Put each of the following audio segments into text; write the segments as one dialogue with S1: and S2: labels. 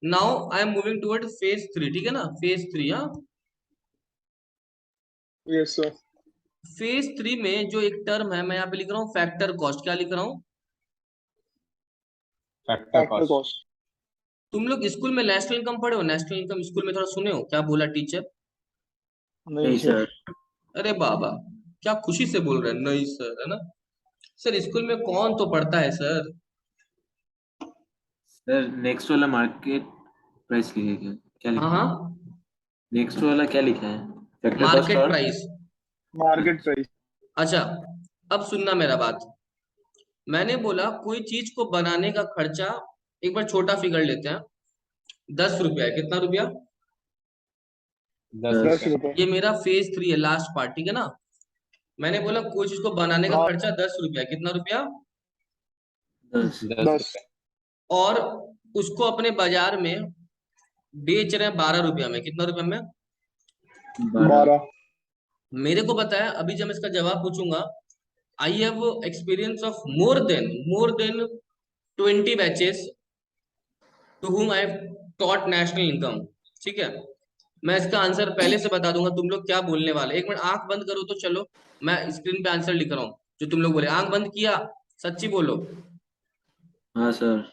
S1: Now I am moving toward phase 3, ठीक है ना, फेज 3। हाँ,
S2: यस सर।
S1: फेज 3 में जो एक टर्म है मैं यहाँ पे लिख रहा हूँ फैक्टर कॉस्ट। क्या लिख रहा हूँ?
S3: Factor
S2: factor
S3: cost.
S2: कॉस्ट।
S1: तुम लोग स्कूल में नेशनल इनकम पढ़े हो? नेशनल इनकम स्कूल में थोड़ा सुने हो? क्या बोला टीचर?
S2: नहीं
S3: नहीं
S2: सर।
S3: सर।
S1: अरे बाबा, क्या खुशी से बोल रहे हैं नहीं सर, है ना? सर स्कूल में कौन तो पढ़ता है सर?
S3: सर नेक्स्ट वाला मार्केट प्राइस लिखे क्या, क्या
S1: हाँ
S3: लिखा है?
S1: हाँ,
S3: नेक्स्ट वाला क्या लिखा है? फैक्टर कॉस्ट
S1: मार्केट
S3: और
S1: प्राइस।
S2: Market price.
S1: अच्छा, अब सुनना मेरा बात। मैंने बोला कोई चीज को बनाने का खर्चा, एक बार छोटा फिगर लेते हैं, 10 रुपया है। कितना रुपया?
S3: 10
S2: 10
S3: रुपए।
S2: रुपए।
S1: ये मेरा फेज 3 है, लास्ट पार्ट, ठीक है ना। मैंने बोला कोई चीज को बनाने का
S2: हाँ।
S1: खर्चा 10 रुपया है। कितना रुपया?
S3: 10।
S4: 10
S2: 10।
S4: रुपए।
S1: और उसको अपने बाजार में बेच रहे हैं 12 रुपया में। कितना रुपया में?
S3: 12।
S2: 12।
S1: मेरे को बताया, अभी जब मैं इसका जवाब पूछूंगा, I have experience of more than 20 batches to whom I have taught national income. ठीक है, मैं इसका आंसर पहले से बता दूंगा, तुम लोग क्या बोलने वाले। एक मिनट आंख बंद करो तो चलो, मैं स्क्रीन पे आंसर लिख रहा हूँ जो तुम लोग बोले। आंख बंद किया? सच्ची बोलो,
S3: हाँ सर।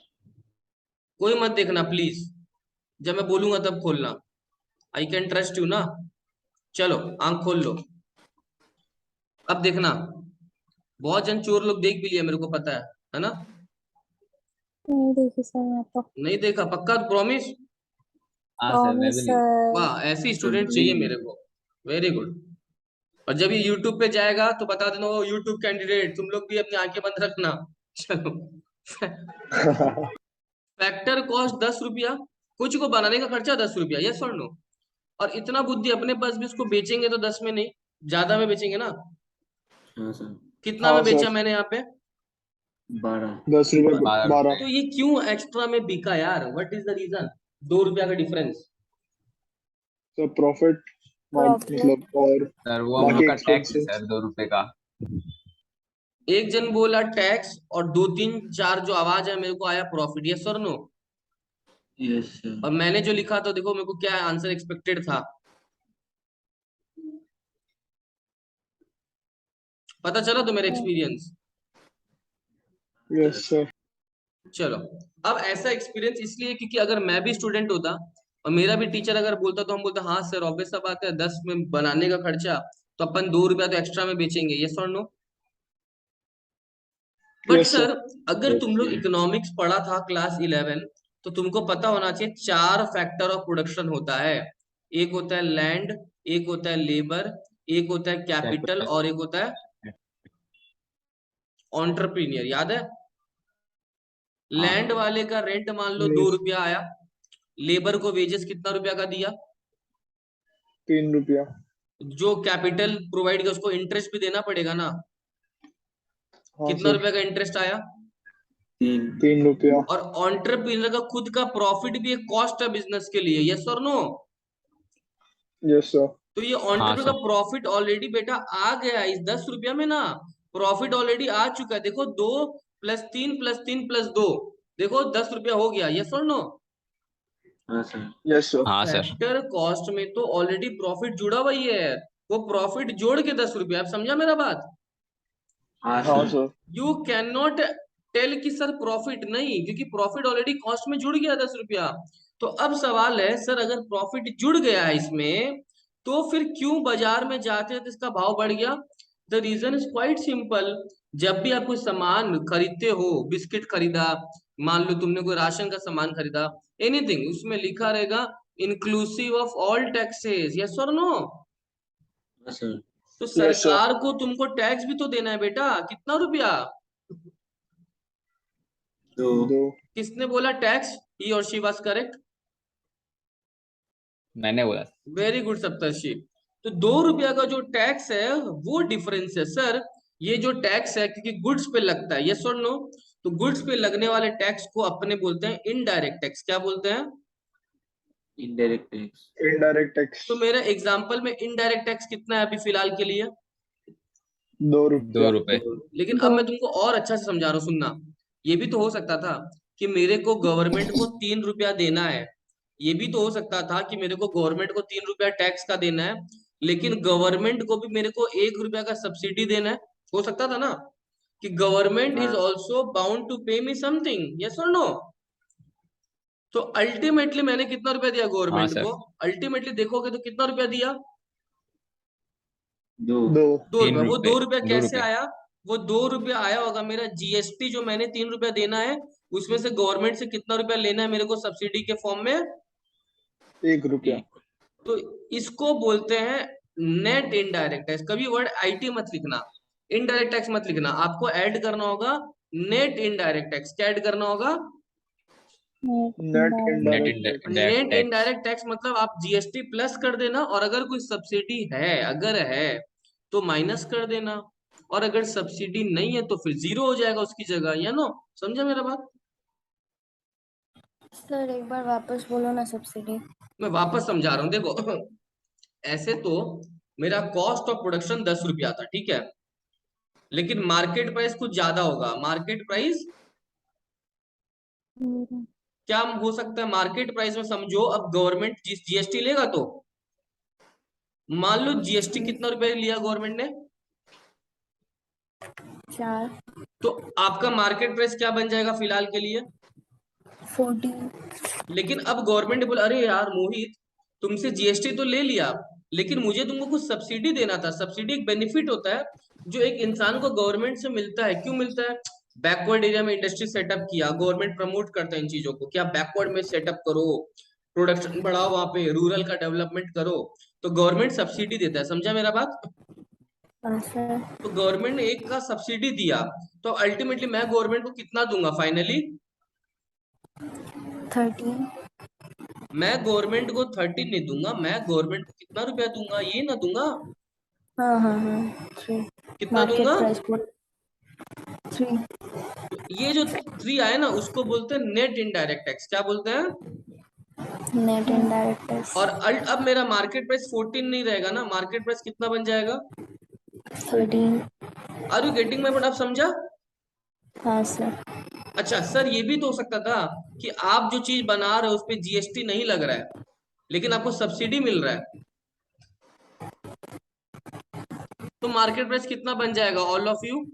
S1: कोई मत देखना प्लीज, जब मैं बोलूंगा तब खोलना। आई कैन ट्रस्ट यू ना? चलो आंख खोल लो, अब देखना। बहुत जन चोर लोग देख भी लिया, मेरे को पता है ना?
S5: नहीं देखी सर मैं तो।
S1: नहीं देखा? पक्का प्रॉमिस?
S4: हाँ सर, मैं
S5: प्रॉमिस
S4: भी नहीं।
S5: सर।
S1: वाह, ऐसी
S3: सर
S1: स्टूडेंट
S3: नहीं
S1: चाहिए
S3: नहीं।
S1: मेरे को। Very good. और जब ये यूट्यूब पे जाएगा तो बता देना, वो यूट्यूब कैंडिडेट तुम लोग भी अपनी आंखें बंद रखना। चलो, फैक्टर कॉस्ट 10 रुपया, कुछ को बनाने का खर्चा 10 रुपया, यस और नो? और इतना बुद्धि अपने पास भी, उसको बेचेंगे तो 10 में नहीं, ज्यादा में बेचेंगे ना।
S3: हाँ सर।
S1: कितना
S2: हाँ
S1: में बेचा
S2: सर।
S1: मैंने यहाँ पे?
S3: 12।
S2: 10 रुपए।
S4: 12
S2: 12।
S4: रुपए।
S1: तो ये क्यों एक्स्ट्रा में बिका यार? What is the reason? 2 रुपया का डिफरेंस।
S2: Sir profit
S5: profit.
S2: मतलब, और
S4: सर वो हम लोग
S2: बाकी
S4: का टैक्स है
S2: एक्सपेंसेस।
S4: सर, 2 रुपए का।
S1: एक जन बोला टैक्स, और दो तीन चार जो आवाज है मेरे को आया प्रॉफिट, यस और नो?
S3: Yes sir.
S1: और मैंने जो लिखा था देखो, मेरे को क्या आंसर एक्सपेक्टेड था, पता चला तो मेरा एक्सपीरियंस।
S2: Yes sir.
S1: चलो, अब ऐसा एक्सपीरियंस इसलिए क्योंकि अगर मैं भी स्टूडेंट होता और मेरा भी टीचर अगर बोलता तो हम बोलते हाँ सर ऑब्वियस सा बात है, 10 में बनाने का खर्चा, तो अपन 2 रुपया तो एक्स्ट्रा में बेचेंगे, यस और no? But
S2: yes
S1: sir,
S2: sir.
S1: अगर
S3: यस
S1: तुम लोग
S3: सर।
S1: इकोनॉमिक्स पढ़ा था क्लास 11, तो तुमको पता होना चाहिए 4 फैक्टर ऑफ प्रोडक्शन होता है। एक होता है लैंड, एक होता है लेबर, एक होता है कैपिटल,
S4: कैपिटल।
S1: और एक होता है ऑन्टरप्रीनियर। याद है? लैंड
S4: हाँ
S1: वाले का रेंट मान लो
S2: नहीं।
S1: 2 रुपया आया, लेबर को वेजेस कितना रुपया का दिया,
S2: 3 रुपया।
S1: जो कैपिटल प्रोवाइड किया उसको इंटरेस्ट भी देना पड़ेगा ना,
S2: हाँ
S1: कितना
S2: सर।
S1: रुपया का इंटरेस्ट आया?
S3: 3।
S2: 3 रुपया।
S1: और ऑन्टरप्रीनियर का खुद का प्रॉफिट भी एक कॉस्ट है बिजनेस के लिए, यस और नो?
S2: Yes sir.
S1: तो ये
S4: हाँ
S1: ऑन्टरप्रीनियर का
S4: सर।
S1: प्रॉफिट ऑलरेडी बेटा आ गया इस 10 रुपया में ना। प्रॉफिट ऑलरेडी आ चुका है, देखो 2 + 3 + 3 + 2, देखो 10 रुपया हो गया, यस और नो?
S3: हाँ सर।
S2: Yes sir.
S4: हाँ सर।
S1: फैक्टर कॉस्ट में तो ऑलरेडी प्रॉफिट जुड़ा हुआ ही है, वो प्रॉफिट जोड़ के 10 रुपया। आप समझा मेरा बात?
S3: हाँ
S2: हाँ
S3: sir.
S2: Sir.
S1: You can not tell कि सर प्रॉफिट नहीं, क्योंकि प्रॉफिट ऑलरेडी कॉस्ट में जुड़ गया 10 रुपया। तो अब सवाल है सर, अगर प्रॉफिट जुड़ गया है इसमें, तो फिर क्यों बाजार में जाते हैं तो इसका भाव बढ़ गया? The reason is quite simple. जब भी आप कोई सामान खरीदते हो, बिस्किट खरीदा, मान लो तुमने कोई राशन का सामान खरीदा, एनीथिंग, उसमें लिखा रहेगा inclusive of all taxes, yes और नो?
S3: हाँ सर।
S1: तो
S2: यस सर।
S1: सरकार को तुमको टैक्स भी तो देना है बेटा, कितना रुपया?
S3: 2।
S2: 2।
S1: किसने बोला टैक्स? ही और शी वाज करेक्ट।
S4: मैंने बोला।
S1: Very good Saptarshi. तो 2 रुपया का जो टैक्स है वो डिफरेंस है सर। ये जो टैक्स है क्योंकि गुड्स पे लगता है, यस और नो? तो गुड्स पे लगने वाले टैक्स को अपने बोलते हैं इनडायरेक्ट टैक्स। क्या बोलते हैं?
S3: Indirect tax.
S2: Indirect tax.
S1: तो मेरे एग्जाम्पल में इनडायरेक्ट टैक्स कितना है अभी फिलहाल के लिए?
S2: 2
S4: दो
S2: रुपया।
S4: रुपए
S1: लेकिन अब
S5: दो।
S1: मैं तुमको और अच्छा से समझा रहा हूँ, सुनना। ये भी तो हो सकता था कि मेरे को गवर्नमेंट को 3 रुपया देना है, ये भी तो हो सकता था कि मेरे को गवर्नमेंट को 3 रुपया टैक्स का देना है, लेकिन गवर्नमेंट को भी मेरे को 1 रुपया का सब्सिडी देना है। हो सकता था ना कि गवर्नमेंट इज
S3: हाँ
S1: ऑल्सो बाउंड टू पे मी समथिंग, यस और नो। तो अल्टीमेटली मैंने कितना रुपया दिया
S3: हाँ
S1: गवर्नमेंट को?
S3: सर।
S1: अल्टीमेटली देखोगे तो कितना रुपया दिया?
S3: 2।
S2: 2
S1: 2 रुपया। वो
S3: 3 रुपए।
S1: 2 रुपया
S3: 2
S1: कैसे
S3: रुपए।
S1: आया? वो 2 रुपया आया होगा मेरा जीएसटी, जो मैंने 3 रुपया देना है, उसमें से गवर्नमेंट से कितना रुपया लेना है मेरे को सब्सिडी के फॉर्म में?
S2: 1 रुपया।
S1: तो इसको बोलते हैं नेट इनडायरेक्ट टैक्स। कभी वर्ड आईटी मत लिखना, इनडायरेक्ट टैक्स मत लिखना, आपको ऐड करना होगा नेट इनडायरेक्ट टैक्स। क्या ऐड करना होगा?
S2: Net
S3: net
S2: indirect tax.
S3: Indirect
S1: net
S3: tax.
S1: Indirect tax मतलब आप जीएसटी प्लस कर देना, और अगर कोई सब्सिडी है, अगर है तो माइनस कर देना, और अगर सब्सिडी नहीं है तो फिर जीरो हो जाएगा उसकी जगह, या नो? समझा मेरा बात?
S5: सर एक बार वापस बोलो ना सब्सिडी।
S1: मैं वापस समझा रहा हूँ, देखो। ऐसे तो मेरा कॉस्ट ऑफ प्रोडक्शन 10 रुपया था, ठीक है, लेकिन मार्केट प्राइस कुछ ज्यादा होगा। मार्केट प्राइस क्या हो सकता है? मार्केट प्राइस में समझो, अब गवर्नमेंट जीएसटी लेगा तो मान लो जीएसटी कितना रुपए लिया गवर्नमेंट ने,
S5: 4
S1: तो आपका मार्केट प्राइस क्या बन जाएगा फिलहाल के लिए?
S5: 14।
S1: लेकिन अब गवर्नमेंट ने बोला, अरे यार मोहित, तुमसे जीएसटी तो ले लिया, लेकिन मुझे तुमको कुछ सब्सिडी देना था। सब्सिडी एक बेनिफिट होता है जो एक इंसान को गवर्नमेंट से मिलता है। क्यों मिलता है? बैकवर्ड एरिया में इंडस्ट्री सेटअप किया, गवर्नमेंट प्रमोट करता है इन चीजों को कि आप बैकवर्ड में सेटअप करो, प्रोडक्शन बढ़ाओ, वहां पे रूरल का डेवलपमेंट करो, तो गवर्नमेंट सब्सिडी देता है। समझा मेरा बात?
S5: हाँ सर।
S1: तो गवर्नमेंट ने एक का सब्सिडी दिया, तो अल्टीमेटली मैं गवर्नमेंट को कितना दूंगा फाइनली?
S5: 13।
S1: मैं गवर्नमेंट को 13 नहीं दूंगा, मैं गवर्नमेंट को कितना रुपया दूंगा, ये ना दूंगा।
S5: हाँ हाँ हाँ 3।
S1: कितना
S5: मार्केट
S1: दूंगा?
S5: प्राइस बोल 3।
S1: तो ये जो 3 आया ना, उसको बोलते हैं नेट इनडायरेक्ट टैक्स। क्या बोलते हैं?
S5: नेट इनडायरेक्ट टैक्स
S1: और अब मेरा मार्केट प्राइस 14 नहीं रहेगा ना, मार्केट प्राइस कितना बन जाएगा?
S5: 13।
S1: Are you getting my point? आप समझा?
S5: हाँ सर।
S1: अच्छा सर, ये भी तो हो सकता था कि आप जो चीज बना रहे हो उस पे जीएसटी नहीं लग रहा है, लेकिन आपको सब्सिडी मिल रहा है, तो मार्केट प्राइस कितना बन जाएगा ऑल ऑफ यू?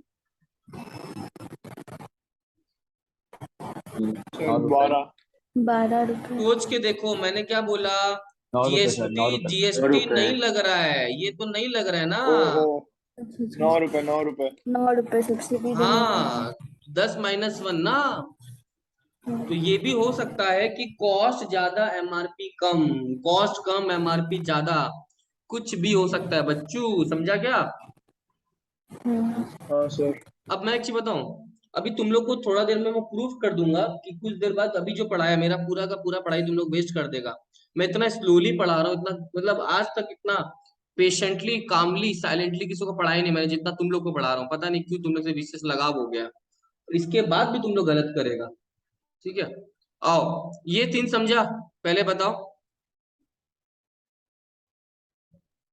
S2: 12।
S5: 12 रुपए।
S1: सोच के देखो, मैंने क्या बोला?
S4: 9 रुपए सर, 9
S1: जीएसटी
S4: रुपए।
S3: 9
S1: जीएसटी
S3: रुपए।
S1: नहीं लग रहा है, ये तो नहीं लग रहा है ना।
S2: ओहो,
S5: अच्छा अच्छा
S2: 9 रुपए 9 रुपए।
S5: 9 रुपए सब्सिडी देने का है।
S1: हाँ, 10 - 1 ना। तो ये भी हो सकता है कि कॉस्ट ज्यादा एमआरपी कम, कॉस्ट कम एमआरपी ज्यादा, कुछ भी हो सकता है बच्चू। समझा क्या?
S5: हम्म।
S2: हाँ सर।
S1: अब मैं एक चीज बताऊं, अभी तुम लोग को थोड़ा देर में मैं प्रूफ कर दूंगा कि कुछ देर बाद अभी जो पढ़ाया मेरा पूरा का पूरा पढ़ाई तुम लोग वेस्ट कर देगा। मैं इतना स्लोली पढ़ा रहा हूँ, इतना मतलब आज तक इतना पेशेंटली कामली साइलेंटली किसी को पढ़ाया नहीं मैंने जितना तुम लोग को पढ़ा रहा हूँ। पता नहीं क्यों तुम लोग से विशेष लगाव हो गया, और इसके बाद भी तुम लोग गलत करेगा। ठीक है, आओ ये 3 समझा? पहले बताओ।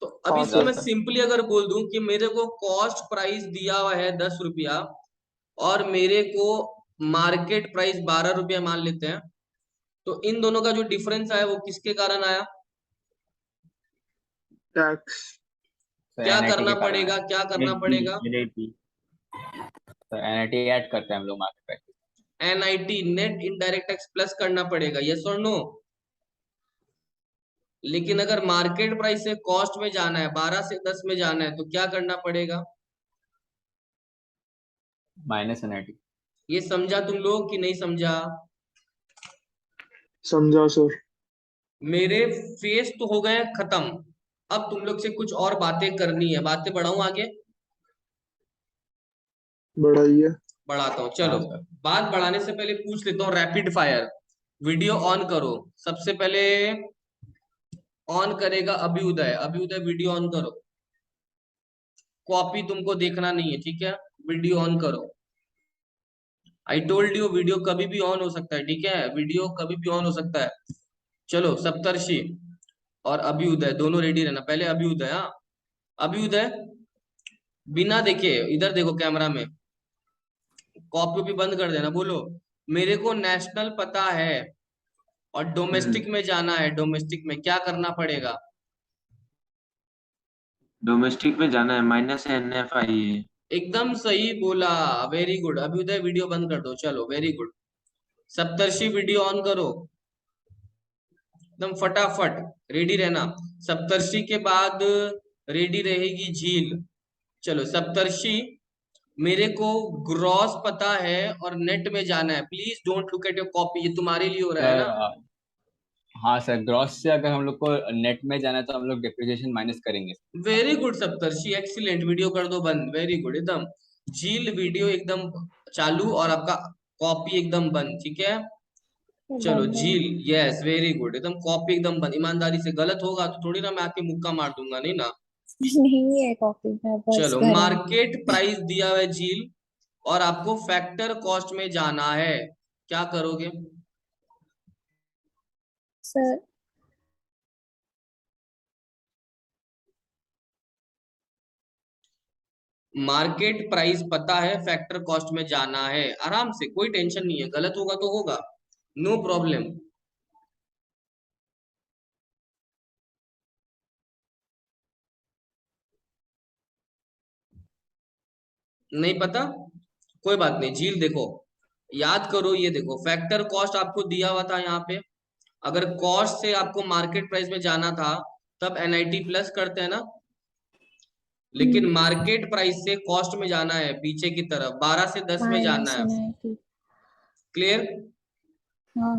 S1: तो अब
S2: हाँ
S1: इसको
S2: सर।
S1: मैं सिंपली अगर बोल दूं कि मेरे को कॉस्ट प्राइस दिया हुआ है 10 रुपया, और मेरे को मार्केट प्राइस 12 रुपया मान लेते हैं, तो इन दोनों का जो डिफरेंस आया वो किसके कारण आया?
S2: टैक्स।
S4: सर
S1: क्या
S4: एनआईटी
S1: करना
S4: के कारण
S1: पड़ेगा,
S4: है।
S1: क्या करना
S4: एनआईटी।
S1: पड़ेगा?
S4: एनआईटी। सर एनआईटी ऐड करते हैं हम लोग market price.
S1: NIT net indirect tax plus करना पड़ेगा, यस और नो? लेकिन अगर मार्केट प्राइस से कॉस्ट में जाना है, 12 से 10 में जाना है, तो क्या करना पड़ेगा?
S4: Minus NIT.
S1: ये समझा तुम लोग कि नहीं समझा?
S2: समझा सर।
S1: मेरे फेस तो हो गए खत्म, अब तुम लोग से कुछ और बातें करनी है। बातें बढ़ाऊं आगे?
S2: बढ़ाइए।
S1: बढ़ाता हूँ,
S4: हाँ
S1: चलो।
S4: सर।
S1: बात बढ़ाने से पहले पूछ लेता हूँ, रैपिड फायर। वीडियो ऑन करो सबसे पहले। ऑन करेगा अभ्युदय, अभ्युदय वीडियो ऑन करो। कॉपी तुमको देखना नहीं है, ठीक है? वीडियो ऑन करो। आई टोल्ड यू वीडियो कभी भी ऑन हो सकता है, ठीक है? वीडियो कभी भी ऑन हो सकता है। चलो, सप्तर्षि और अभ्युदय दोनों रेडी रहना। पहले अभ्युदय, हाँ। अभ्युदय, बिना देखे इधर देखो कैमरा में, कॉपी भी बंद कर देना। बोलो, मेरे को नेशनल पता है। और डोमेस्टिक में जाना है, डोमेस्टिक में क्या करना पड़ेगा?
S3: डोमेस्टिक में जाना है, -NFI है।
S1: एकदम सही बोला, वेरी गुड। अभी उधर वीडियो बंद कर दो, चलो very good. Saptarishi video on करो, एकदम फटाफट, रेडी रहना। सप्तर्षि के बाद रेडी रहेगी झील। चलो सप्तर्षि, मेरे को ग्रॉस पता है और नेट में जाना है, please don't look at your copy, ये तुम्हारे लिए हो रहा है
S4: सर
S1: ना।
S4: हाँ सर, ग्रॉस से अगर हम लोग को नेट में जाना है तो हम लोग डिप्रिसिएशन माइनस करेंगे।
S1: Very good Saptarshi, excellent. Video कर दो बंद, वेरी गुड एकदम। झील वीडियो एकदम चालू और आपका कॉपी एकदम बंद, ठीक है। चलो
S5: बंद है।
S1: झील, यस वेरी गुड, एकदम कॉपी एकदम बंद। ईमानदारी से, गलत होगा तो थोड़ी ना मैं आके मुक्का मार दूंगा, नहीं ना।
S5: नहीं है कॉपी में, बस
S1: चलो
S5: भरा है।
S1: मार्केट प्राइस दिया हुआ है झील, और आपको फैक्टर कॉस्ट में जाना है, क्या करोगे?
S5: सर
S1: मार्केट प्राइस पता है, फैक्टर कॉस्ट में जाना है, आराम से, कोई टेंशन नहीं है, गलत होगा तो होगा, नो प्रॉब्लम। नहीं पता, कोई बात नहीं। झील देखो, याद करो, ये देखो फैक्टर कॉस्ट आपको दिया हुआ था यहाँ पे। अगर कॉस्ट से आपको मार्केट प्राइस में जाना था तब NIT प्लस करते हैं ना, लेकिन मार्केट प्राइस से कॉस्ट में जाना है, पीछे की तरफ 12 से 10 में जाना
S5: माइनस
S1: है।
S5: NIT।
S1: क्लियर?
S5: हाँ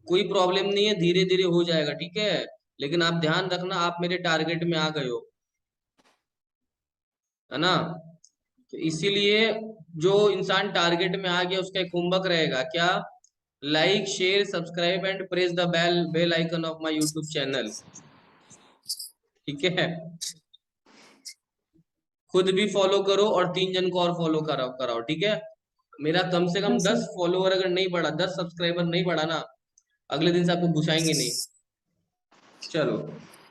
S1: कोई प्रॉब्लम नहीं है, धीरे धीरे हो जाएगा, ठीक है। लेकिन आप ध्यान रखना, आप मेरे टारगेट में आ गए हो, है ना। तो इसीलिए जो इंसान टारगेट में आ गया उसका एक होमवर्क रहेगा, क्या? Like share subscribe and press the bell icon of my YouTube channel, ठीक है। खुद भी फॉलो करो और 3 जन को और फॉलो कराओ कराओ, ठीक है। मेरा कम से कम
S5: हाँ
S1: 10
S5: सर।
S1: फॉलोअर अगर नहीं बढ़ा, 10 सब्सक्राइबर नहीं बढ़ा ना, अगले दिन से आपको घुसाएंगे नहीं। चलो,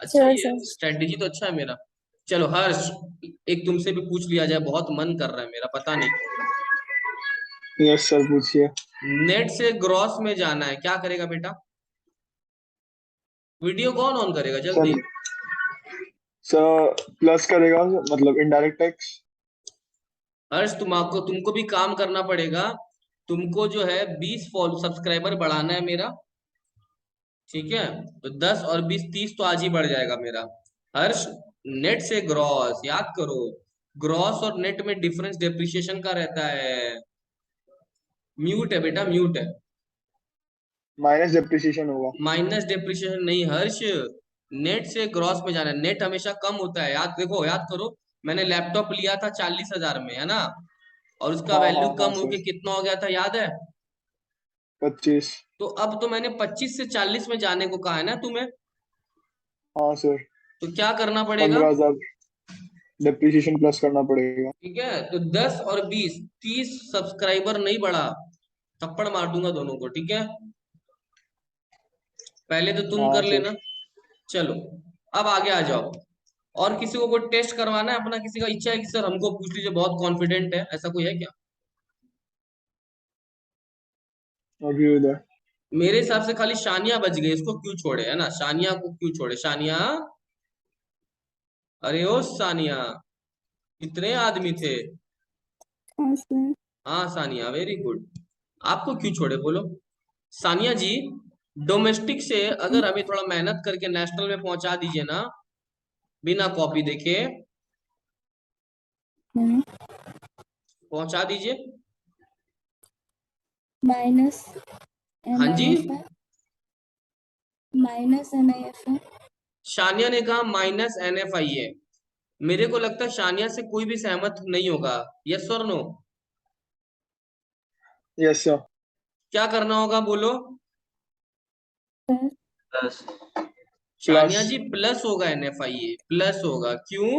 S1: अच्छा
S5: सर
S1: ही है,
S5: सर
S1: स्ट्रेटेजी तो अच्छा है मेरा। चलो हर्ष, एक तुमसे भी पूछ लिया जाए, बहुत मन कर रहा है मेरा, पता नहीं क्यों।
S2: यस सर, पूछिए।
S1: नेट से ग्रॉस में जाना है, क्या करेगा बेटा? वीडियो कौन ऑन करेगा जल्दी?
S2: सर सर प्लस करेगा, मतलब इनडायरेक्ट टैक्स।
S1: हर्ष, तुमको भी काम करना पड़ेगा। तुमको जो है 20 फॉलो सब्सक्राइबर बढ़ाना है मेरा, ठीक है। तो 10 और 20 30 तो आज ही बढ़ जाएगा मेरा। हर्ष, नेट से ग्रॉस याद करो, ग्रॉस और नेट में डिफरेंस डेप्रिसिएशन का रहता है। म्यूट है बेटा, म्यूट है।
S2: माइनस डिप्रिसिएशन होगा।
S1: माइनस डेप्रिसिएशन नहीं हर्ष, नेट से ग्रॉस में जाना है। नेट हमेशा कम होता है, याद देखो, याद करो। मैंने लैपटॉप लिया था 40,000 में, है ना, और उसका
S2: हाँ
S1: वैल्यू
S2: हाँ हाँ
S1: कम
S2: सर।
S1: होके कितना हो गया था, याद है?
S2: 25।
S1: तो अब तो मैंने 25 से 40 में जाने को कहा है ना तुम्हें,
S2: हाँ सर।
S1: तो क्या करना पड़ेगा?
S2: 15,000 डिप्रिसिएशन प्लस करना पड़ेगा।
S1: ठीक है, तो 10 और 20 30 सब्सक्राइबर नहीं बढ़ा, थप्पड़ मार दूंगा दोनों को, ठीक है। पहले तो तुम
S2: हाँ
S1: कर
S2: सर।
S1: लेना। चलो, अब आगे आ जाओ। और किसी को कोई टेस्ट करवाना है अपना, किसी का इच्छा है कि सर हमको पूछ लीजिए, बहुत कॉन्फिडेंट है, ऐसा कोई है क्या?
S2: अभी उधर।
S1: मेरे हिसाब से खाली शानिया बच गई, इसको क्यों छोड़े, है ना, शानिया को क्यों छोड़े, शानिया। अरे ओ सानिया, कितने आदमी थे?
S5: हाँ सर।
S1: हाँ सानिया, वेरी गुड। आपको क्यों छोड़े बोलो? सानिया जी, डोमेस्टिक से अगर हमें थोड़ा मेहनत करके नेशनल में पहुंचा दीजिए ना, बिना कॉपी देखे पहुंचा दीजिए।
S5: माइनस
S1: हाँ जी,
S5: NIF है। माइनस NIF है।
S1: शानिया ने कहा -NFI है। मेरे को लगता है शानिया से कोई भी सहमत नहीं होगा, यस और नो?
S2: Yes sir.
S1: क्या करना होगा बोलो?
S5: Sir
S3: plus.
S2: प्लस।
S1: शानिया जी, प्लस होगा, NFI प्लस होगा, क्यों?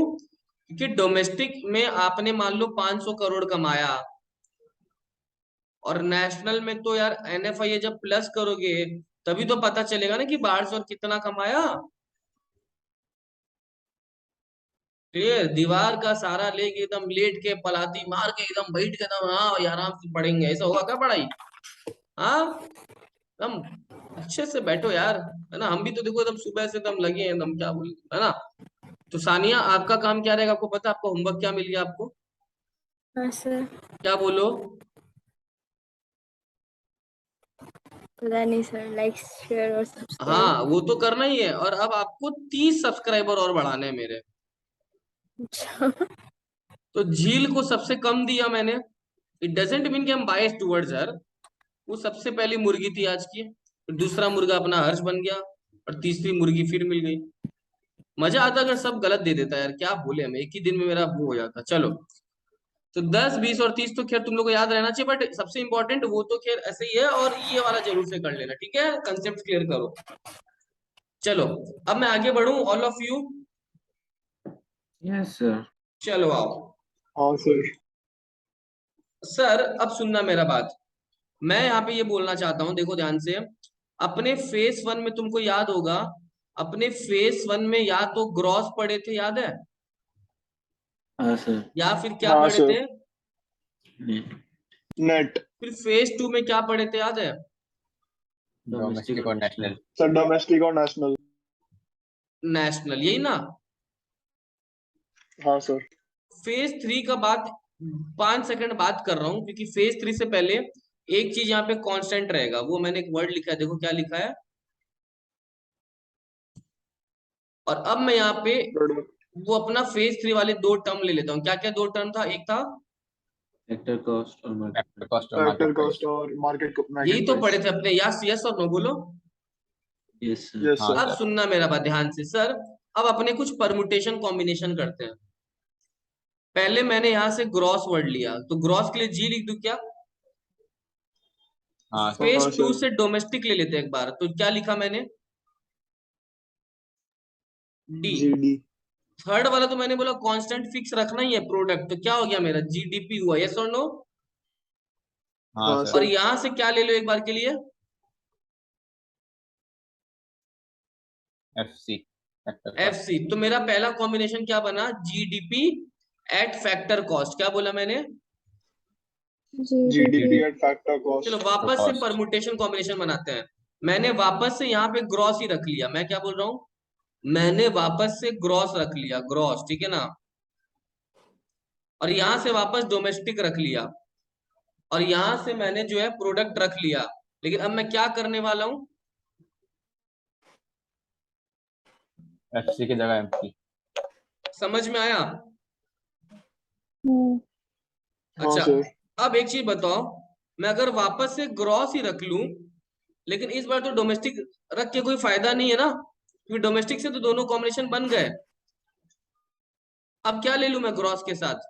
S1: क्योंकि डोमेस्टिक में आपने मान लो 500 करोड़ कमाया, और नेशनल में तो यार NFI जब प्लस करोगे तभी तो पता चलेगा ना कि बाहर से और कितना कमाया। क्लियर? दीवार का सहारा लेके एकदम लेट के पलाती मार के एकदम बैठ के एकदम, हाँ भाई आराम से पढ़ेंगे, ऐसा होगा क्या पढ़ाई? हाँ, एकदम अच्छे से बैठो यार, है ना। हम भी तो देखो एकदम सुबह से एकदम लगे हैं, एकदम क्या बोल, है ना। तो सानिया, आपका काम क्या रहेगा, आपको पता है आपको होमवर्क क्या मिल गया आपको?
S5: हाँ सर।
S1: क्या बोलो?
S5: पता नहीं सर, लाइक शेयर और
S1: हाँ,
S5: सब्सक्राइब।
S1: वो तो करना ही है, और अब आपको 30 सब्सक्राइबर और बढ़ाने हैं मेरे।
S5: अच्छा।
S1: तो झील को सबसे कम दिया मैंने। इट डजेंट मीन कि हम बायस टूवर्ड्स हर। वो सबसे पहली मुर्गी थी आज की, फिर दूसरा मुर्गा अपना हर्ष बन गया, और तीसरी मुर्गी फिर मिल गई। मजा आता अगर सब गलत दे देता यार, क्या बोले हम, एक ही दिन में मेरा वो हो जाता। चलो, तो 10, 20 और 30 तो खैर तुम लोग को याद रहना चाहिए, बट सबसे इंपॉर्टेंट वो तो खैर ऐसे ही है, और ये वाला जरूर से कर लेना, ठीक है, कंसेप्ट क्लियर करो। चलो, अब मैं आगे बढ़ूं, all of you.
S3: Yes sir.
S1: चलो आओ।
S2: हाँ सर।
S1: सर अब सुनना मेरा बात। मैं यहाँ पे ये बोलना चाहता हूँ, देखो ध्यान से। अपने फेस वन में तुमको याद होगा, अपने फेस वन में या तो ग्रॉस पढ़े थे, याद है,
S3: हाँ सर।
S1: या फिर क्या
S2: हाँ
S1: पढ़े
S2: सर।
S1: थे?
S3: नेट।
S2: नेट।
S1: फिर फेस टू में क्या पढ़े थे, याद है?
S3: डोमेस्टिक
S4: डोमेस्टिक
S3: और
S4: और
S3: नेशनल।
S4: नेशनल।
S2: सर डोमेस्टिक और नेशनल।
S1: नेशनल, यही ना।
S2: हाँ सर।
S1: फेज थ्री का बात 5 सेकंड बात कर रहा हूँ, क्योंकि फेज थ्री से पहले एक चीज यहाँ पे कांस्टेंट रहेगा, वो मैंने एक वर्ड लिखा है, देखो क्या लिखा है। और अब मैं यहाँ पे वो अपना फेज थ्री वाले दो टर्म ले लेता हूँ। क्या क्या दो टर्म था? एक था,
S3: फैक्टर कॉस्ट और मार्केट
S4: फैक्टर कॉस्ट और
S2: फैक्टर
S4: मार्केट
S2: कॉस्ट
S4: प्राइस।
S2: और
S1: यही
S2: मार्केट
S1: तो पढ़े
S2: प्राइस।
S1: थे अपने, यस यस और नो बोलो।
S3: Yes sir.
S2: यस
S4: हाँ
S2: सर।
S1: अब
S4: सर।
S1: सुनना मेरा बात ध्यान से सर। अब अपने कुछ परमुटेशन कॉम्बिनेशन करते हैं। पहले मैंने यहाँ से ग्रॉस वर्ड लिया, तो ग्रॉस के लिए जी लिख दूं क्या?
S4: हाँ सर।
S1: फेज
S2: हाँ
S1: टू
S2: सर।
S1: से डोमेस्टिक ले लेते हैं एक बार, तो क्या लिखा मैंने? डी।
S2: जीडी।
S1: थर्ड वाला तो मैंने बोला कांस्टेंट फिक्स रखना ही है प्रोडक्ट, तो क्या हो गया मेरा? जीडीपी हुआ, यस और नो?
S4: हाँ
S2: हाँ
S4: सर।
S1: और
S2: सर।
S1: यहां से क्या ले लो एक बार के लिए?
S4: F C, factor
S1: F
S4: cost.
S1: C. तो मेरा पहला कॉम्बिनेशन क्या बना? GDP at factor cost. क्या बोला मैंने?
S2: GDP
S5: GDP।
S2: एट फैक्टर
S1: चलो
S2: कॉस्ट।
S4: फैक्टर
S1: वापस से
S4: कॉस्ट।
S1: परमुटेशन कॉम्बिनेशन बनाते हैं। मैंने वापस से यहाँ पे ग्रॉस ही रख लिया। मैं क्या बोल रहा हूँ? मैंने वापस से ग्रॉस रख लिया, ग्रॉस, ठीक है ना। और यहां से वापस डोमेस्टिक रख लिया, और यहां से मैंने जो है प्रोडक्ट रख लिया। लेकिन अब मैं क्या करने वाला हूँ?
S4: एफ सी की जगह एम सी।
S1: समझ में आया?
S5: हम्म।
S2: हाँ
S1: अच्छा,
S2: सर।
S1: अब एक चीज बताओ। मैं अगर वापस से ग्रॉस ही रख लूं, लेकिन इस बार तो डोमेस्टिक रख के कोई फायदा नहीं है ना, क्योंकि डोमेस्टिक से तो दोनों कॉम्बिनेशन बन गए। अब क्या ले लूं मैं ग्रॉस के साथ?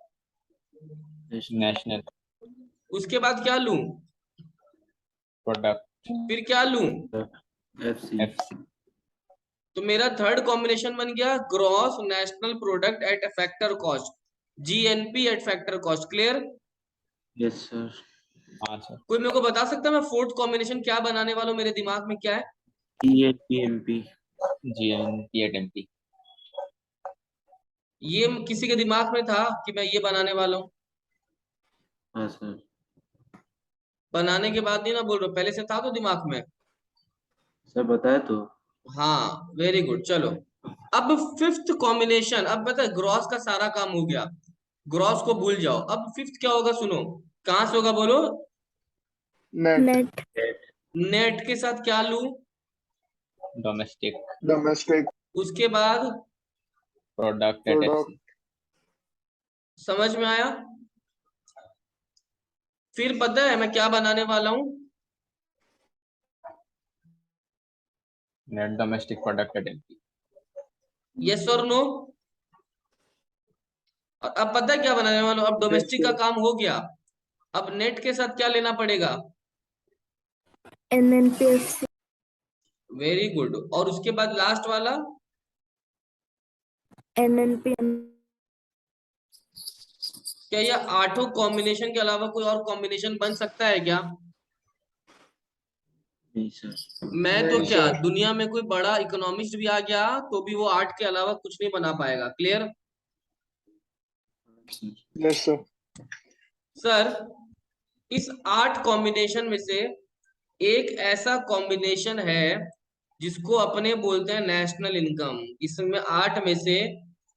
S4: नेशनल।
S1: उसके बाद क्या लूं?
S4: प्रोडक्ट।
S1: फिर क्या लूं?
S3: F C.
S4: F C.
S1: तो मेरा थर्ड कॉम्बिनेशन बन गया gross national product at factor cost, GNP at factor cost. Clear?
S3: Yes sir.
S4: हाँ सर।
S1: कोई मेरे को बता सकता है मैं फोर्थ कॉम्बिनेशन क्या बनाने वाला हूं? मेरे दिमाग में क्या है?
S3: T N P M P.
S4: G N T at M P.
S1: ये किसी के दिमाग में था कि मैं ये बनाने वाला हूँ?
S3: हाँ सर।
S1: बनाने के बाद नहीं ना बोल रहा, पहले से था तो दिमाग में।
S3: सर बताए तो।
S1: हाँ, वेरी गुड। चलो, अब फिफ्थ कॉम्बिनेशन। अब पता है ग्रॉस का सारा काम हो गया, ग्रॉस को भूल जाओ। अब फिफ्थ क्या होगा, सुनो। कहां से होगा बोलो?
S2: नेट।
S5: नेट।
S1: नेट के साथ क्या लूं?
S4: डोमेस्टिक।
S2: डोमेस्टिक।
S1: उसके बाद?
S4: Product at F C.
S2: Product.
S1: समझ में आया? फिर पता है मैं क्या बनाने वाला हूं?
S4: Net domestic product at M P.
S1: Yes और नो? अब पता है क्या बनाने वाला हूं? अब
S2: यस
S1: डोमेस्टिक का
S2: सर।
S1: काम हो गया, अब नेट के साथ क्या लेना पड़ेगा?
S5: NNPFC।
S1: Very good. और उसके बाद लास्ट वाला?
S5: NNPM।
S1: क्या ये आठों कॉम्बिनेशन के अलावा कोई और कॉम्बिनेशन बन सकता है क्या?
S3: नहीं सर।
S1: मैं तो
S2: नहीं
S1: क्या,
S2: सर।
S1: दुनिया में कोई बड़ा इकोनॉमिस्ट भी आ गया तो भी वो आठ के अलावा कुछ नहीं बना पाएगा। क्लियर?
S2: Yes sir.
S1: सर, इस 8 कॉम्बिनेशन में से एक ऐसा कॉम्बिनेशन है जिसको अपने बोलते हैं नेशनल इनकम। इसमें 8 में से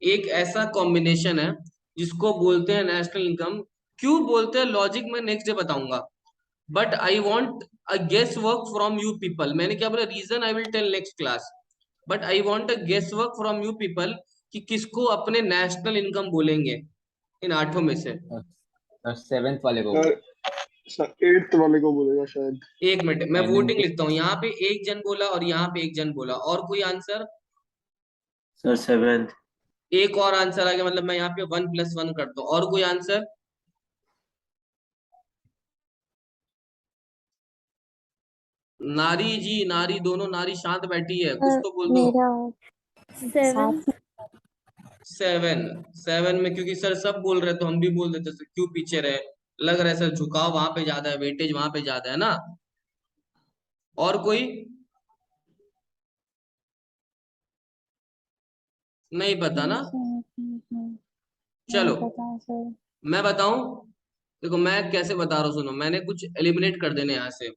S1: एक ऐसा कॉम्बिनेशन है जिसको बोलते हैं नेशनल इनकम। क्यों बोलते हैं लॉजिक मैं नेक्स्ट डे बताऊंगा, but I want a guess work from you people. मैंने क्या बोला, reason I will tell next class, but I want a guess work from you people कि किसको अपने नेशनल इनकम बोलेंगे इन 8 में से।
S4: सर सेवेंथ वाले को।
S2: सर सर एट्थ वाले को बोलेगा शायद।
S1: एक मिनट मैं वोटिंग
S4: एनएनपी।
S1: लिखता हूँ, यहाँ पे एक जन बोला और यहाँ पे एक जन बोला, और कोई आंसर?
S3: Sir seventh.
S1: एक और आंसर आ गया, मतलब मैं यहाँ पे 1+1 करता हूँ। और कोई आंसर? नारी जी, नारी, दोनों नारी शांत बैठी है, कुछ तो बोल दो।
S5: मेरा 7।
S1: 7। 7 में क्योंकि सर सब बोल रहे तो हम भी बोल देते, सर क्यों पीछे रहे। लग रहा है सर झुकाव वहां पे ज्यादा है, वेटेज वहां पे ज्यादा है ना। और कोई? नहीं पता ना। चलो
S5: नहीं पता सर।
S1: मैं बताऊं, देखो मैं कैसे बता रहा हूँ, सुनो मैंने कुछ एलिमिनेट कर देने यहाँ से।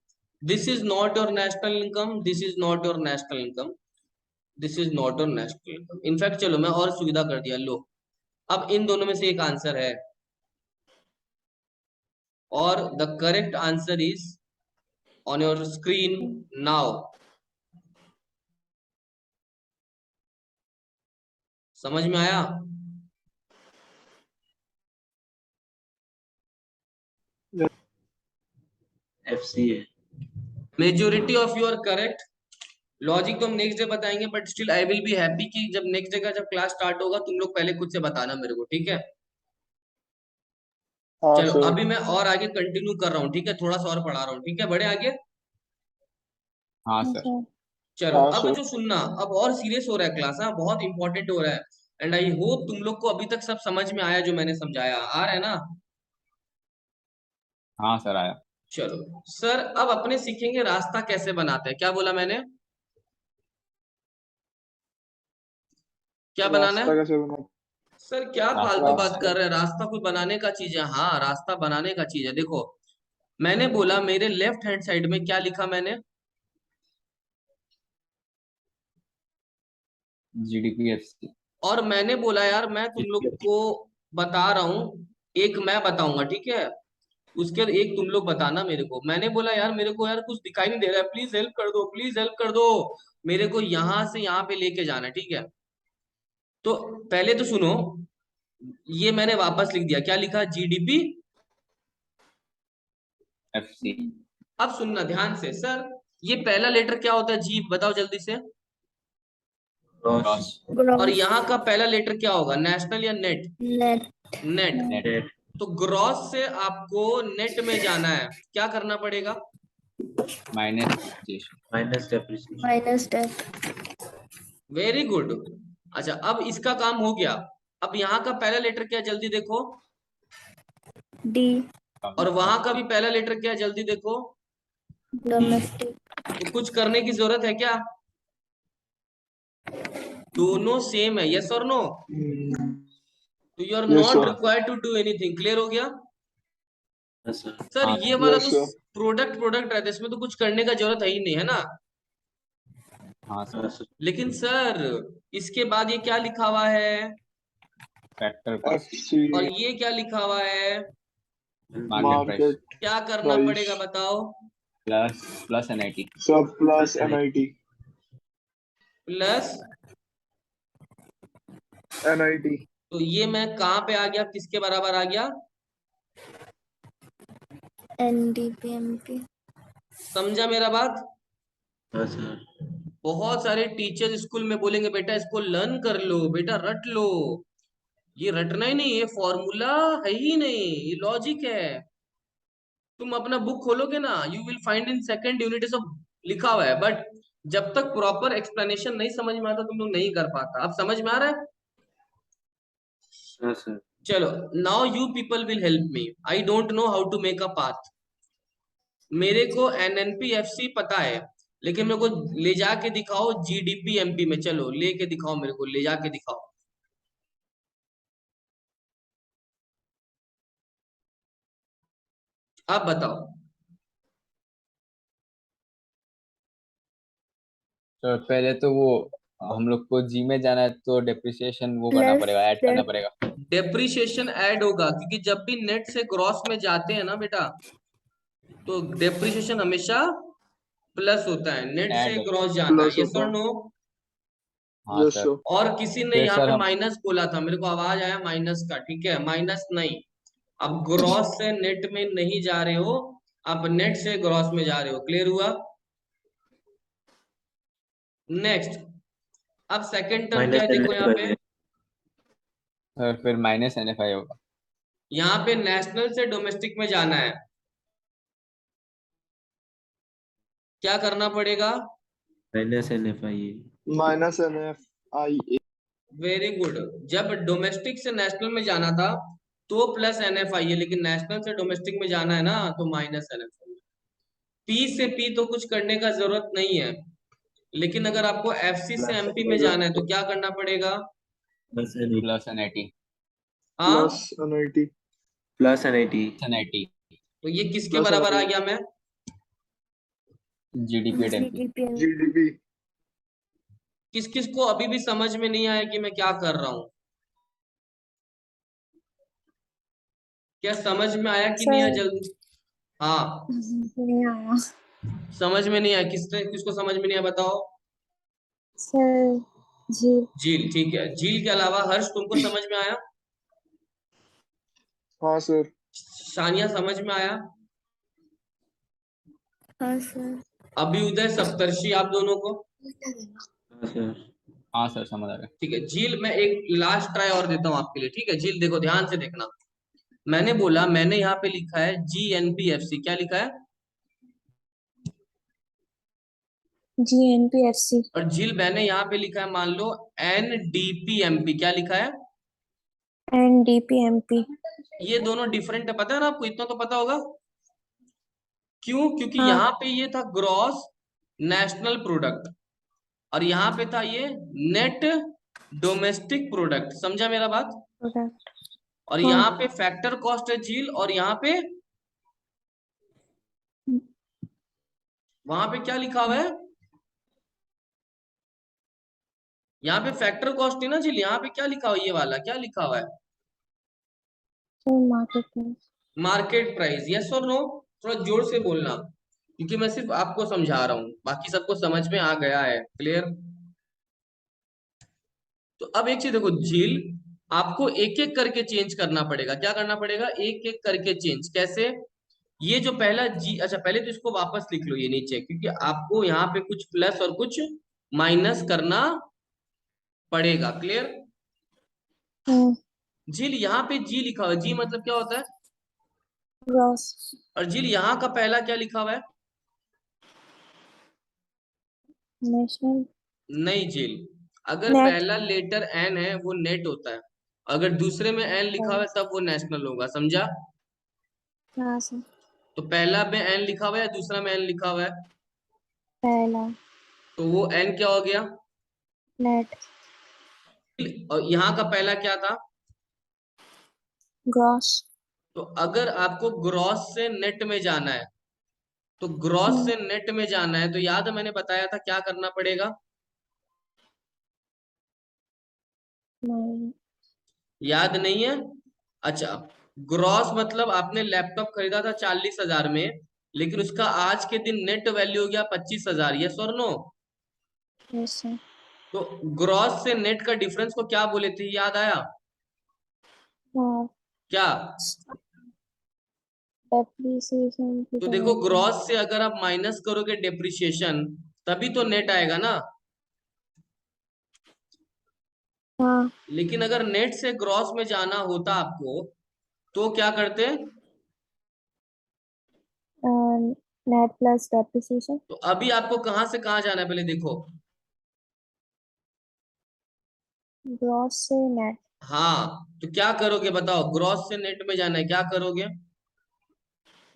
S1: This is not your national income, this is not your national income, this is not your national income. In fact चलो मैं और सुविधा कर दिया, लो अब इन दोनों में से एक आंसर है, और the correct answer is on your screen now. समझ में आया?
S3: एफसी है।
S1: Majority of you are correct. Logic तो हम नेक्स्ट डे बताएंगे, but still I will be happy कि जब नेक्स्ट डे का जब क्लास स्टार्ट होगा तुम लोग पहले खुद से बताना मेरे को, ठीक है?
S2: हाँ
S1: चलो
S2: सर।
S1: अभी मैं और आगे कंटिन्यू कर रहा हूँ, ठीक है, थोड़ा सा और पढ़ा रहा हूँ, ठीक है, बड़े आगे।
S4: हाँ सर।
S1: चलो
S2: हाँ
S1: अब
S2: सर।
S1: जो सुनना, अब और सीरियस हो रहा है क्लास, हाँ बहुत इंपॉर्टेंट हो रहा है। एंड आई होप तुम लोग को अभी तक सब समझ में आया जो मैंने समझाया, आ रहा है ना?
S4: हाँ सर आया।
S1: चलो सर अब अपने सीखेंगे रास्ता कैसे बनाते हैं। क्या बोला मैंने? क्या बनाना
S2: रास्ता
S1: है?
S2: कैसे बना?
S1: सर क्या फालतू
S4: रास्ता
S1: बात
S4: बनाना
S2: रास्ता।
S1: कर रहे हैं, रास्ता कोई बनाने का चीज है? हाँ रास्ता बनाने का चीज है। देखो मैंने बोला मेरे लेफ्ट हैंड साइड में क्या लिखा मैंने?
S4: है। जीडीपीएफसी।
S1: और मैंने बोला यार मैं तुम लोग को बता रहा हूँ, एक मैं बताऊंगा ठीक है, उसके बाद एक तुम लोग बताना मेरे को। मैंने बोला यार मेरे को यार कुछ दिखाई नहीं दे रहा है, प्लीज हेल्प कर दो, प्लीज हेल्प कर दो, मेरे को यहाँ से यहाँ पे लेके जाना है, ठीक है? तो पहले तो सुनो, ये मैंने वापस लिख दिया, क्या लिखा? जीडीपी।
S4: एफसी।
S1: अब सुनना ध्यान से सर, ये पहला लेटर क्या होता है, जी बताओ जल्दी से।
S3: क्रॉस।
S4: क्रॉस।
S1: और
S5: ग्रॉस।
S1: यहाँ का पहला लेटर क्या होगा, नेशनल या net?
S5: Net.
S1: Net.
S4: Net.
S3: Net.
S1: तो ग्रॉस से आपको नेट में जाना है, क्या करना पड़ेगा?
S4: Minus depreciation.
S3: Minus depreciation.
S5: Minus debt.
S1: Very good. अच्छा अब इसका काम हो गया। अब यहाँ का पहला लेटर क्या है, जल्दी देखो।
S5: डी।
S1: और वहां का भी
S4: डोमेस्टिक।
S1: पहला लेटर क्या है, जल्दी देखो।
S3: डी।
S5: डोमेस्टिक।
S1: तो कुछ करने की जरूरत है क्या? दोनों सेम है, यस और नो? तो you are
S2: yes
S1: not
S2: sir.
S4: हाँ sir.
S1: Required to do anything. Clear हो गया?
S3: Yes sir.
S1: सर
S4: हाँ
S1: ये
S4: सर।
S1: वाला
S2: यस
S1: तो
S2: सर।
S1: प्रोडक्ट प्रोडक्ट रहता है, इसमें तो कुछ करने का जरूरत है ही नहीं, है ना?
S4: हाँ
S3: हाँ
S4: सर।
S3: सर।
S1: लेकिन सर इसके बाद ये क्या लिखा हुआ है,
S4: फैक्टर
S2: एफ
S4: कॉस्ट।
S2: सी।
S1: और ये क्या लिखा हुआ है?
S4: Market price.
S2: मार्केट
S1: क्या करना
S2: प्राइस।
S1: पड़ेगा बताओ?
S4: Plus plus NIT.
S2: सब प्लस
S3: यानी
S2: एनआईटी।
S1: प्लस।
S2: एनआईटी।
S1: तो ये मैं कहाँ पे आ गया, किसके बराबर आ गया?
S5: एनडीपीएमपी।
S1: समझा मेरा बात?
S3: हाँ सर।
S1: बहुत सारे टीचर्स स्कूल में बोलेंगे बेटा इसको लर्न कर लो, बेटा रट लो। ये रटना ही नहीं, ये फॉर्मूला है ही नहीं, ये लॉजिक है। तुम अपना बुक खोलोगे ना, you will find in second unit सब लिखा हुआ है, बट जब तक प्रॉपर एक्सप्लेनेशन नहीं समझ में आता तुम लोग नहीं कर पाता। अब समझ में आ रहा है?
S3: हाँ सर।
S1: चलो now you people will help me, I don't know how to make a path. मेरे को एनएनपीएफसी पता है, लेकिन मेरे को ले जाके दिखाओ जीडीपी एमपी में, चलो लेके दिखाओ, मेरे को ले जाके दिखाओ। अब बताओ।
S4: तो पहले तो वो हम लोग को जी में जाना है तो डेप्रिसिएशन वो करना
S5: प्लस
S4: पड़ेगा, ऐड करना
S5: डेट
S4: पड़ेगा।
S1: डेप्रिसिएशन ऐड होगा क्योंकि जब भी नेट से ग्रॉस में जाते हैं ना बेटा, तो डेप्रिसिएशन हमेशा प्लस होता है, नेट से
S4: ऐड हो।
S1: ग्रॉस जाता है,
S2: प्लस
S1: यस
S2: होता
S1: और
S2: है।
S1: नो।
S4: हाँ
S2: यस
S4: सर।
S2: सर।
S1: और किसी ने
S4: फिर
S1: यहाँ
S4: सर
S1: पे
S4: हम
S1: माइनस बोला था, मेरे को आवाज आया माइनस का, ठीक है, माइनस नहीं। अब ग्रॉस से नेट में नहीं जा रहे हो, आप नेट से ग्रॉस में जा रहे हो, क्लियर हुआ। नेक्स्ट, अब सेकंड टर्म क्या
S3: माइनस
S1: है
S3: एन
S1: देखो
S3: एफ
S1: यहाँ
S3: आई
S1: पे।
S3: है।
S4: सर फिर माइनस NFI होगा।
S1: यहाँ पे नेशनल से डोमेस्टिक में जाना है, क्या करना पड़ेगा।
S3: माइनस एन एफ आई है।
S2: -NFIA।
S1: Very good. जब डोमेस्टिक से नेशनल में जाना था तो प्लस NFI है, लेकिन नेशनल से डोमेस्टिक में जाना है ना तो माइनस NFI। पी से पी तो कुछ करने का जरूरत नहीं है, लेकिन अगर आपको FC से
S3: प्लस
S1: MP में जाना है तो क्या करना पड़ेगा।
S3: Plus N AT.
S4: Plus NIT।
S2: Plus
S1: हाँ,
S2: NIT।
S3: Plus N AT.
S4: NIT।
S1: तो ये किसके
S2: प्लस
S1: बराबर आ
S2: NIT।
S1: गया मैं।
S4: GDP at MP।
S5: GDP
S2: GDP।
S1: किस किस को अभी भी समझ में नहीं आया कि मैं क्या कर रहा हूँ, क्या समझ में आया कि नहीं आया
S5: सर
S1: जल्दी। हाँ,
S5: नहीं आया
S1: समझ में नहीं आया, किसको समझ में नहीं आया बताओ।
S5: सर जी
S1: झील, ठीक है, झील के अलावा हर्ष तुमको समझ में आया,
S2: हाँ सर।
S1: सानिया समझ में आया,
S5: हाँ सर
S1: अभ्युदय सप्तर्षि आप दोनों को।
S3: हाँ सर।
S4: हाँ सर समझ आ गया।
S1: ठीक है झील, मैं एक लास्ट ट्राई और देता हूँ आपके लिए, ठीक है झील देखो ध्यान से देखना। मैंने बोला, मैंने यहाँ पे लिखा है GNPFC, क्या लिखा है।
S5: GNPFC
S1: और झील मैंने यहाँ पे लिखा है, मान लो NDPMP, क्या लिखा है।
S5: and DPMP।
S1: ये दोनों डिफरेंट है, पता है ना आपको, इतना तो पता होगा। क्यों, क्योंकि
S5: हाँ
S1: यहाँ पे ये था ग्रॉस नेशनल प्रोडक्ट, और यहाँ पे था ये नेट डोमेस्टिक प्रोडक्ट, समझा मेरा बात।
S5: प्रोडक्ट
S1: और
S5: हाँ
S1: यहाँ पे फैक्टर कॉस्ट है झील, और यहाँ पे, वहां पे क्या लिखा हुआ है, यहाँ पे फैक्टर कॉस्ट नहीं ना झील, यहाँ पे क्या लिखा हुआ है, ये वाला क्या लिखा हुआ है,
S5: sir market price.
S1: Market price, yes और नो। थोड़ा जोर से बोलना, क्योंकि मैं सिर्फ आपको समझा रहा हूँ, बाकी सबको समझ में आ गया है, क्लियर। तो अब एक चीज देखो झील, आपको एक एक करके चेंज करना पड़ेगा, क्या करना पड़ेगा, एक एक करके चेंज, कैसे। ये जो पहला जी, अच्छा पहले तो इसको वापस लिख लो ये नीचे, क्योंकि आपको यहाँ पे कुछ प्लस और कुछ माइनस करना पड़ेगा, क्लियर।
S5: हम्म
S1: झील यहाँ पे जी लिखा हुआ है, जी मतलब क्या होता है।
S5: ग्रॉस
S1: और झील यहाँ का पहला क्या लिखा हुआ है।
S5: नेशनल
S1: नहीं झील, अगर
S5: नेट
S1: पहला लेटर एन है वो नेट होता है, अगर दूसरे में एन लिखा हुआ है तब वो नेशनल होगा, समझा।
S5: हाँ सर
S1: तो पहला में एन लिखा हुआ है, दूसरा में एन लिखा हुआ है,
S5: पहला
S1: तो वो एन क्या हो गया।
S5: नेट
S1: और यहाँ का पहला क्या था।
S5: ग्रॉस
S1: तो अगर आपको ग्रॉस से नेट में जाना है, तो ग्रॉस से नेट में जाना है तो याद है मैंने बताया था क्या करना पड़ेगा। याद नहीं है। अच्छा, ग्रॉस मतलब आपने लैपटॉप खरीदा था 40,000 में, लेकिन उसका आज के दिन नेट वैल्यू हो गया 25,000, यस और नो।
S5: यस सर
S1: तो ग्रॉस से नेट का डिफरेंस को क्या बोले थे, याद आया
S5: हाँ
S1: क्या।
S5: डेप्रिसिएशन की
S1: तो देखो
S5: पेनल्टी
S1: ग्रॉस से अगर आप माइनस करोगे डेप्रिसिएशन, तभी तो नेट आएगा ना।
S5: हाँ
S1: लेकिन अगर नेट से ग्रॉस में जाना होता आपको, तो क्या करते।
S5: नेट प्लस डेप्रिसिएशन
S1: तो अभी आपको कहां से कहां जाना है पहले देखो।
S5: ग्रॉस से नेट
S1: हाँ, तो क्या करोगे बताओ, ग्रॉस से नेट में जाना है, क्या करोगे।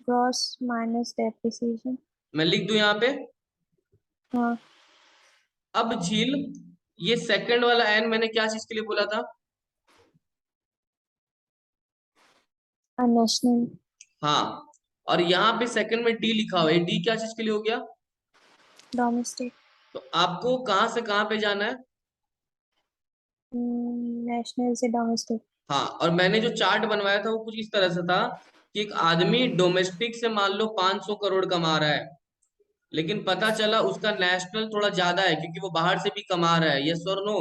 S5: ग्रॉस माइनस डेप्रिसिएशन
S1: मैं लिख दूं यहाँ पे।
S5: हाँ
S1: अब झील, ये सेकंड वाला एन मैंने क्या चीज के लिए बोला था।
S5: नेशनल
S1: हाँ, और यहाँ पे सेकंड में डी लिखा हुआ है, डी क्या चीज के लिए हो गया।
S5: डोमेस्टिक
S1: तो आपको कहाँ से कहाँ पे जाना है?
S5: नेशनल से डोमेस्टिक।
S1: हाँ, और मैंने जो चार्ट बनवाया था वो कुछ इस तरह से था कि एक आदमी डोमेस्टिक से मान लो 500 करोड़ कमा रहा है, लेकिन पता चला उसका नेशनल थोड़ा ज्यादा है क्योंकि वो बाहर से भी कमा रहा है, यस और नो?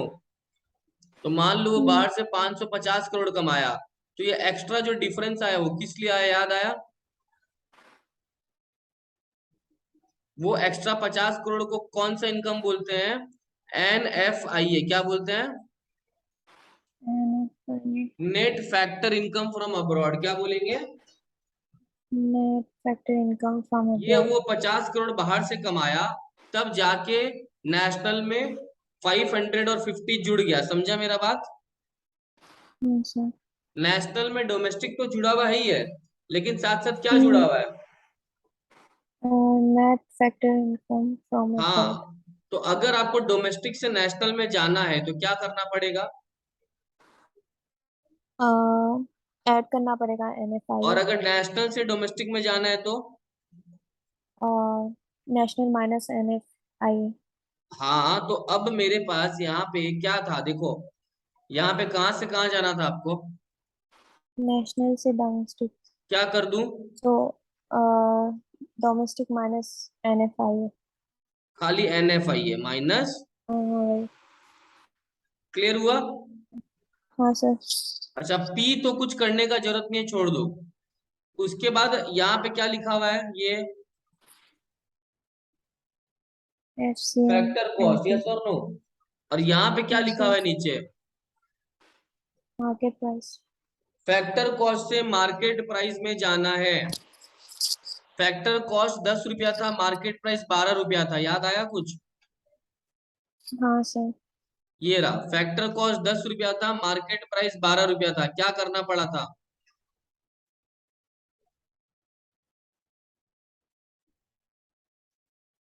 S1: तो मान लो वो बाहर से 550 करोड़ कमाया, तो ये एक्स्ट्रा जो डिफरेंस आया वो किस लिए आया, याद आया? वो एक्स्ट्रा 50 करोड़ को कौन सा इनकम बोलते हैं? NFIA। क्या बोलते हैं? Net factor income from abroad. क्या बोलेंगे?
S5: नेट फैक्टर इनकम फ्रॉम
S1: ये
S5: अब्रॉड।
S1: वो 50 करोड़ बाहर से कमाया, तब जाके नेशनल में 550 जुड़ गया। समझा मेरा बात?
S5: सर।
S1: नेशनल में डोमेस्टिक तो जुड़ा हुआ ही है, लेकिन साथ साथ क्या जुड़ा हुआ है?
S5: Net factor income from abroad.
S1: हाँ, तो अगर आपको डोमेस्टिक से नेशनल में जाना है तो क्या करना पड़ेगा?
S5: ऐड करना पड़ेगा
S1: और
S5: NFI।
S1: अगर नेशनल से डोमेस्टिक में जाना है तो?
S5: National minus NFI।
S1: हाँ, तो अब मेरे पास यहाँ पे क्या था, देखो यहाँ पे कहाँ से कहाँ जाना था आपको?
S5: नेशनल से डोमेस्टिक।
S1: क्या कर दूं?
S5: तो डोमेस्टिक माइनस NFI।
S1: खाली NFI है माइनस।
S5: हाँ
S1: क्लियर हुआ?
S5: सर।
S1: अच्छा, P तो कुछ करने का जरूरत नहीं है, छोड़ दो। उसके बाद यहाँ पे क्या लिखा हुआ है, ये
S5: FCM
S1: factor cost,
S5: NP।
S1: Yes और नो? और यहाँ पे क्या लिखा हुआ
S5: सर।
S1: है नीचे?
S5: Market price.
S1: फैक्टर कॉस्ट से मार्केट प्राइस में जाना है। फैक्टर कॉस्ट 10 रुपया था, मार्केट प्राइस 12 रुपया था, याद आया कुछ?
S5: हाँ सर।
S1: ये रहा, फैक्टर कॉस्ट 10 रुपया था, मार्केट प्राइस 12 रुपया था। क्या करना पड़ा था?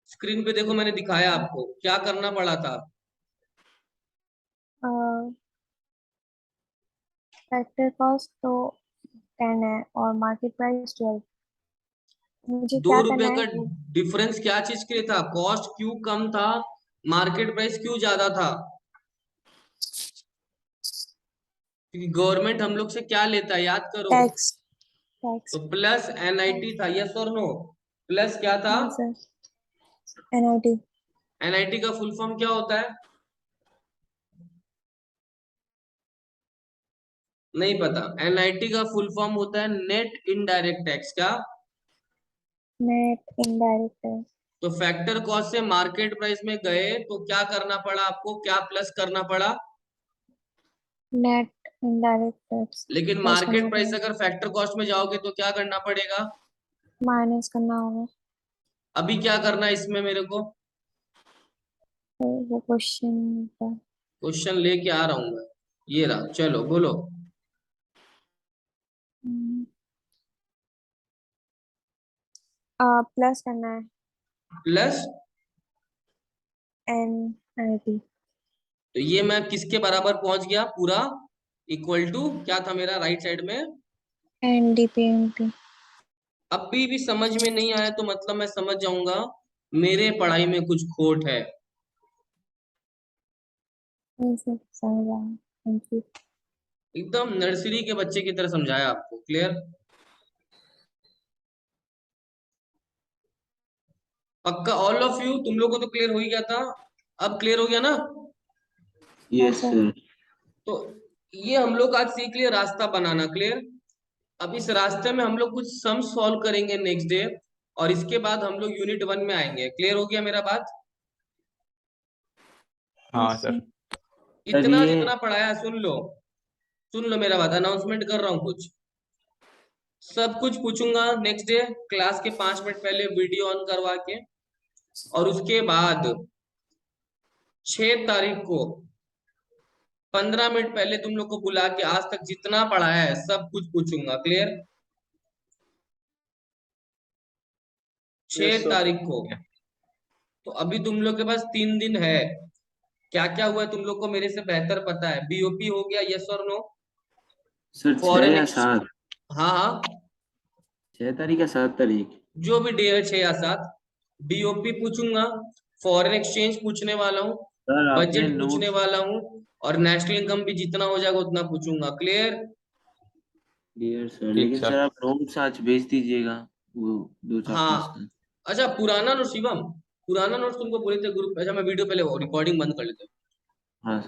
S1: स्क्रीन पे देखो, मैंने दिखाया आपको क्या करना पड़ा था।
S5: फैक्टर कॉस्ट तो 10 है और मार्केट प्राइस 12। मुझे
S1: दो
S5: क्या
S1: रुपए
S5: करना है
S1: का डिफरेंस क्या चीज के लिए था? कॉस्ट क्यों कम था, मार्केट प्राइस क्यों ज्यादा था? क्योंकि गवर्नमेंट हम लोग से क्या लेता है, याद करो।
S5: टैक्स। टैक्स।
S1: तो प्लस NIT था, यस और नो? प्लस क्या था?
S5: हाँ सर। NIT।
S1: NIT का फुल फॉर्म क्या होता है? नहीं पता? NIT का फुल फॉर्म होता है नेट इनडायरेक्ट टैक्स। क्या?
S5: Net indirect tax.
S1: तो फैक्टर कॉस्ट से मार्केट प्राइस में गए तो क्या करना पड़ा आपको, क्या प्लस करना पड़ा?
S5: नेट इनडायरेक्ट टैक्स
S1: लेकिन
S5: प्लस
S1: मार्केट
S5: करना
S1: प्राइस
S5: पड़ेगा।
S1: अगर फैक्टर कॉस्ट में जाओगे तो क्या करना पड़ेगा?
S5: माइनस करना होगा।
S1: अभी क्या करना है इसमें मेरे को?
S5: तो वो क्वेश्चन का
S1: क्वेश्चन लेके आ रहा हूं मैं, ये रहा, चलो बोलो।
S5: प्लस करना है
S1: प्लस,
S5: NIT।
S1: तो ये मैं किसके बराबर पहुंच गया पूरा? इक्वल टू क्या था मेरा राइट साइड में?
S5: NDPMP।
S1: अभी भी समझ में नहीं आया तो मतलब मैं समझ जाऊंगा मेरे पढ़ाई में कुछ खोट है।
S5: समझ आया। Thank you.
S1: एकदम नर्सरी के बच्चे की तरह समझाया आपको। क्लियर? पक्का ऑल ऑफ यू, तुम लोग को तो क्लियर हो ही गया था, अब क्लियर हो गया ना?
S5: हाँ
S3: यस
S5: सर।
S3: सर।
S1: तो ये हम लोग आज सीख लिए रास्ता बनाना। क्लियर? अब इस रास्ते में हम लोग कुछ सम सॉल्व करेंगे नेक्स्ट डे, और इसके बाद हम लोग यूनिट 1 में आएंगे। क्लियर हो गया मेरा बात?
S4: हाँ
S5: यस
S4: सर।
S5: सर।
S3: सर
S1: इतना
S3: ये
S1: जितना पढ़ाया सुन लो, सुन लो मेरा बात, अनाउंसमेंट कर रहा हूँ कुछ। सब कुछ पूछूंगा नेक्स्ट डे, क्लास के 5 मिनट पहले वीडियो ऑन करवा के। और उसके बाद 6 तारीख को 15 मिनट पहले तुम लोग को बुला के आज तक जितना पढ़ाया है सब कुछ पूछूंगा। क्लियर?
S2: Yes,
S1: छह
S2: sir.
S1: तारीख को। तो अभी तुम लोग के पास 3 दिन है। क्या क्या हुआ है तुम लोग को मेरे से बेहतर पता है। BOP हो गया, यस और नो?
S3: सर 6
S1: फॉरेन
S3: या
S1: एक्स,
S3: 7?
S1: हाँ हाँ,
S3: 6 तारीख या 7 तारीख?
S1: जो भी डे है 6 या 7। BOP पूछूंगा। फॉरेन एक्सचेंज पूछने वाला हूँ,
S3: सर आपने
S1: बजट पूछने
S3: नोट्स
S1: वाला हूँ, और नेशनल इनकम भी जितना हो जाएगा उतना पूछूंगा। क्लियर?
S3: क्लियर सर,
S4: ठीक
S3: लेकिन
S4: सर।
S3: सर आप नोट्स आज भेज दीजिएगा वो 2 चैप्टर्स
S1: हाँ,
S3: का।
S1: अच्छा पुराना नोट शिवम, पुराना नोट तुमको बोले थे ग्रुप, अच्छा मैं वीडियो पहले रिकॉर्डिंग बंद कर लेता हूँ।
S3: हाँ